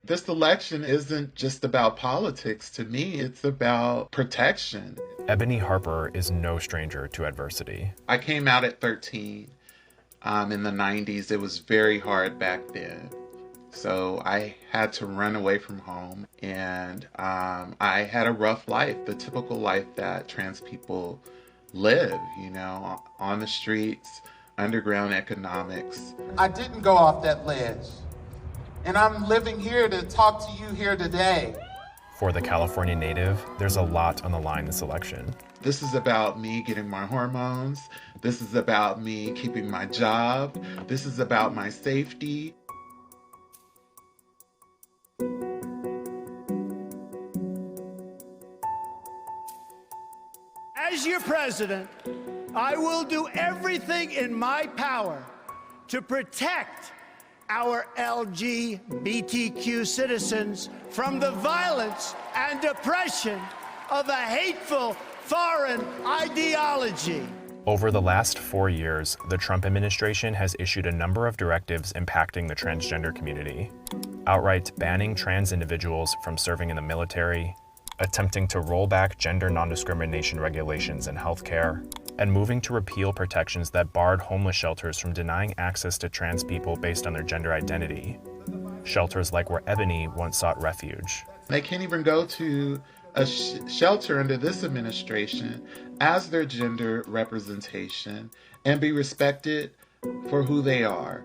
This election isn't just about politics to me, it's about protection. Ebony Harper is no stranger to adversity. I came out at 13 in the 90s. It was very hard back then. So I had to run away from home, and I had a rough life, the typical life that trans people live, on the streets, underground economics. I didn't go off that ledge, and I'm living here to talk to you here today. For the California native, there's a lot on the line this election. This is about me getting my hormones. This is about me keeping my job. This is about my safety. As your president, I will do everything in my power to protect our LGBTQ citizens from the violence and oppression of a hateful foreign ideology. Over the last 4 years, the Trump administration has issued a number of directives impacting the transgender community, outright banning trans individuals from serving in the military, attempting to roll back gender non-discrimination regulations in healthcare, and moving to repeal protections that barred homeless shelters from denying access to trans people based on their gender identity. Shelters like where Ebony once sought refuge. They can't even go to a shelter under this administration as their gender representation and be respected for who they are.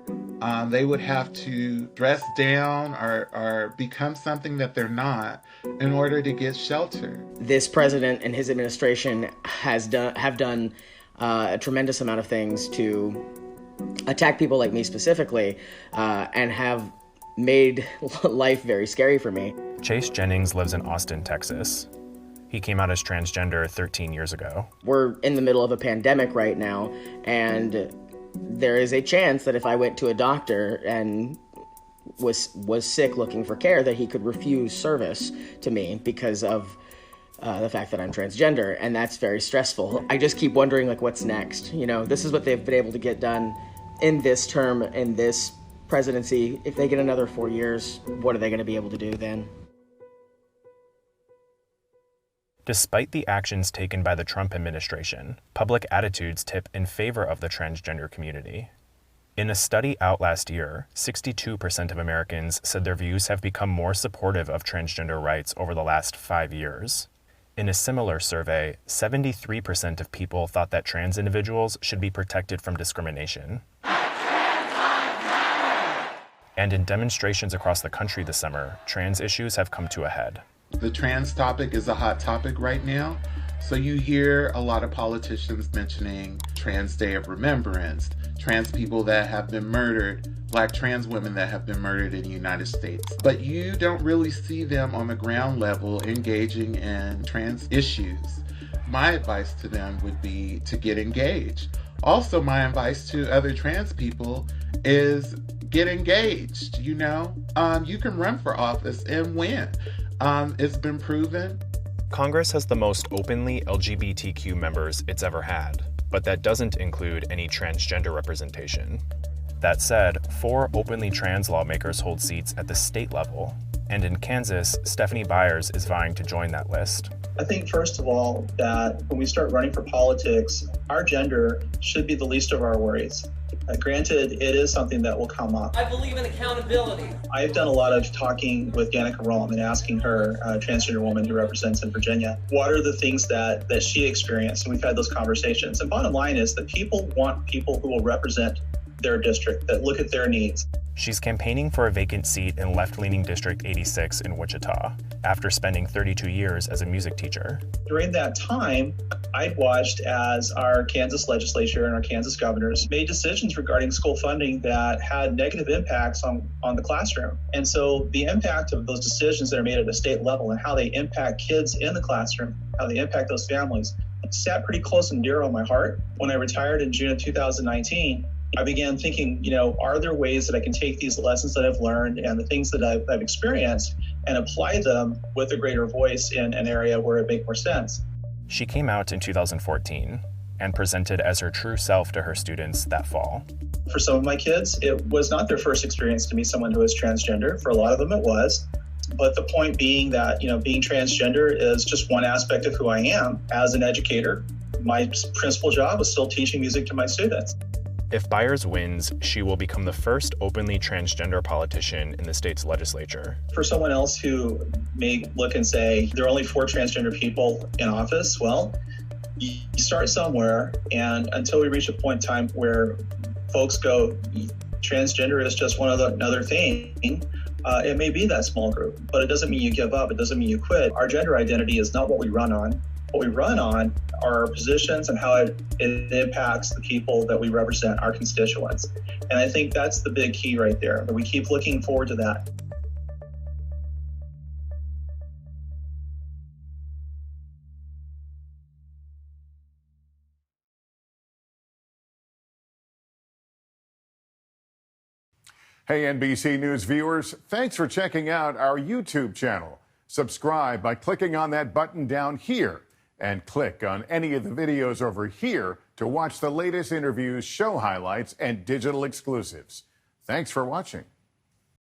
They would have to dress down or become something that they're not in order to get shelter. This president and his administration have done a tremendous amount of things to attack people like me specifically, and have made life very scary for me. Chase Jennings lives in Austin, Texas. He came out as transgender 13 years ago. We're in the middle of a pandemic right now, and there is a chance that if I went to a doctor and was sick looking for care, that he could refuse service to me because of the fact that I'm transgender, and that's very stressful. I just keep wondering, what's next? This is what they've been able to get done in this term, in this presidency. If they get another 4 years, what are they going to be able to do then? Despite the actions taken by the Trump administration, public attitudes tip in favor of the transgender community. In a study out last year, 62% of Americans said their views have become more supportive of transgender rights over the last 5 years. In a similar survey, 73% of people thought that trans individuals should be protected from discrimination. And in demonstrations across the country this summer, trans issues have come to a head. The trans topic is a hot topic right now. So you hear a lot of politicians mentioning Trans Day of Remembrance, trans people that have been murdered, Black trans women that have been murdered in the United States. But you don't really see them on the ground level engaging in trans issues. My advice to them would be to get engaged. Also, my advice to other trans people is get engaged. You can run for office and win. It's been proven. Congress has the most openly LGBTQ members it's ever had, but that doesn't include any transgender representation. That said, 4 openly trans lawmakers hold seats at the state level, and in Kansas, Stephanie Byers is vying to join that list. I think, first of all, that when we start running for politics, our gender should be the least of our worries. Granted, it is something that will come up. I believe in accountability. I've done a lot of talking with Danica Roem and asking her, a transgender woman who represents in Virginia, what are the things that she experienced? And we've had those conversations. And bottom line is that people want people who will represent their district, that look at their needs. She's campaigning for a vacant seat in left-leaning District 86 in Wichita, after spending 32 years as a music teacher. During that time, I'd watched as our Kansas legislature and our Kansas governors made decisions regarding school funding that had negative impacts on the classroom. And so the impact of those decisions that are made at the state level and how they impact kids in the classroom, how they impact those families, sat pretty close and dear on my heart. When I retired in June of 2019, I began thinking, are there ways that I can take these lessons that I've learned and the things that I've experienced and apply them with a greater voice in an area where it makes more sense? She came out in 2014, and presented as her true self to her students that fall. For some of my kids, it was not their first experience to meet someone who is transgender. For a lot of them, it was. But the point being that, being transgender is just one aspect of who I am. As an educator, my principal job is still teaching music to my students. If Byers wins, she will become the first openly transgender politician in the state's legislature. For someone else who may look and say, there are only 4 transgender people in office, well, you start somewhere, and until we reach a point in time where folks go, transgender is just another thing, it may be that small group, but it doesn't mean you give up. It doesn't mean you quit. Our gender identity is not what we run on. What we run on are our positions and how it impacts the people that we represent, our constituents. And I think that's the big key right there, that we keep looking forward to that. Hey, NBC News viewers, thanks for checking out our YouTube channel. Subscribe by clicking on that button down here and click on any of the videos over here to watch the latest interviews, show highlights, and digital exclusives. Thanks for watching.